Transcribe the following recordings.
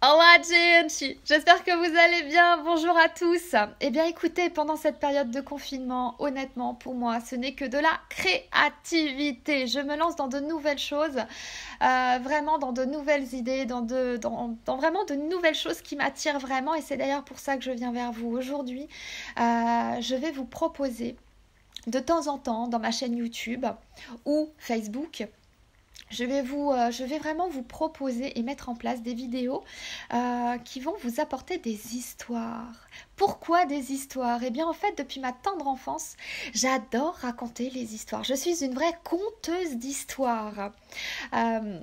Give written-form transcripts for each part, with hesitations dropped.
Olá, gente! J'espère que vous allez bien. Bonjour à tous. Eh bien, écoutez, pendant cette période de confinement, honnêtement, pour moi, ce n'est que de la créativité. Je me lance dans de nouvelles choses, vraiment dans de nouvelles idées, dans vraiment de nouvelles choses qui m'attirent vraiment. Et c'est d'ailleurs pour ça que je viens vers vous aujourd'hui. Je vais vous proposer de temps en temps dans ma chaîne YouTube ou Facebook. Je vais vraiment vous proposer et mettre en place des vidéos qui vont vous apporter des histoires. Pourquoi des histoires? Eh bien, en fait, depuis ma tendre enfance, j'adore raconter les histoires. Je suis une vraie conteuse d'histoires. Euh,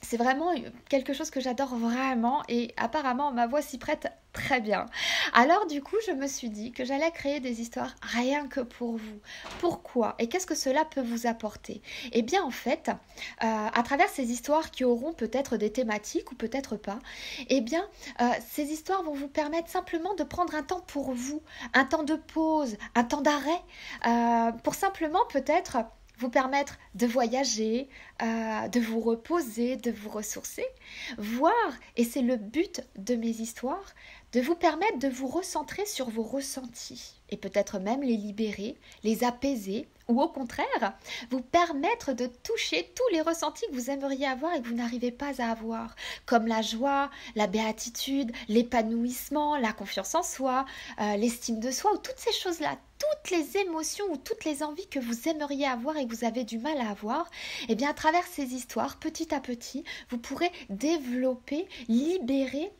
c'est vraiment quelque chose que j'adore vraiment et apparemment ma voix s'y prête très bien. Alors du coup, je me suis dit que j'allais créer des histoires rien que pour vous. Pourquoi? Et qu'est-ce que cela peut vous apporter? Eh bien en fait, à travers ces histoires qui auront peut-être des thématiques ou peut-être pas, eh bien ces histoires vont vous permettre simplement de prendre un temps pour vous, un temps de pause, un temps d'arrêt, pour simplement peut-être vous permettre de voyager, de vous reposer, de vous ressourcer, voir, et c'est le but de mes histoires, de vous permettre de vous recentrer sur vos ressentis et peut-être même les libérer, les apaiser ou au contraire, vous permettre de toucher tous les ressentis que vous aimeriez avoir et que vous n'arrivez pas à avoir, comme la joie, la béatitude, l'épanouissement, la confiance en soi, l'estime de soi ou toutes ces choses-là, toutes les émotions ou toutes les envies que vous aimeriez avoir et que vous avez du mal à avoir, et bien à travers ces histoires, petit à petit, vous pourrez développer, libérer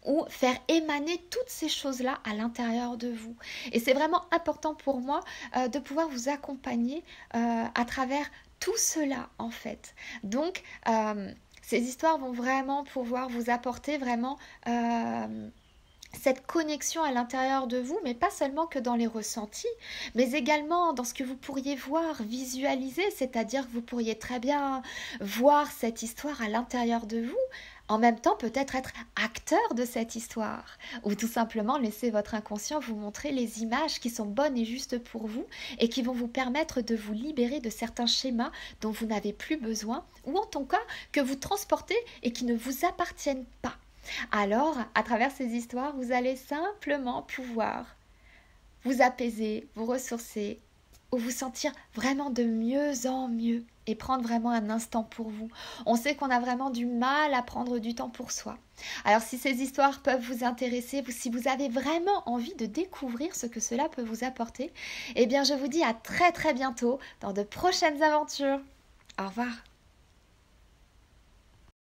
ou faire émaner toutes ces choses-là à l'intérieur de vous. Et c'est vraiment important pour moi de pouvoir vous accompagner à travers tout cela en fait. Donc, ces histoires vont vraiment pouvoir vous apporter vraiment cette connexion à l'intérieur de vous, mais pas seulement que dans les ressentis, mais également dans ce que vous pourriez voir, visualiser, c'est-à-dire que vous pourriez très bien voir cette histoire à l'intérieur de vous, en même temps peut-être être acteur de cette histoire, ou tout simplement laisser votre inconscient vous montrer les images qui sont bonnes et justes pour vous, et qui vont vous permettre de vous libérer de certains schémas dont vous n'avez plus besoin, ou en tout cas que vous transportez et qui ne vous appartiennent pas. Alors, à travers ces histoires, vous allez simplement pouvoir vous apaiser, vous ressourcer ou vous sentir vraiment de mieux en mieux et prendre vraiment un instant pour vous. On sait qu'on a vraiment du mal à prendre du temps pour soi. Alors si ces histoires peuvent vous intéresser, si vous avez vraiment envie de découvrir ce que cela peut vous apporter, eh bien je vous dis à très très bientôt dans de prochaines aventures. Au revoir.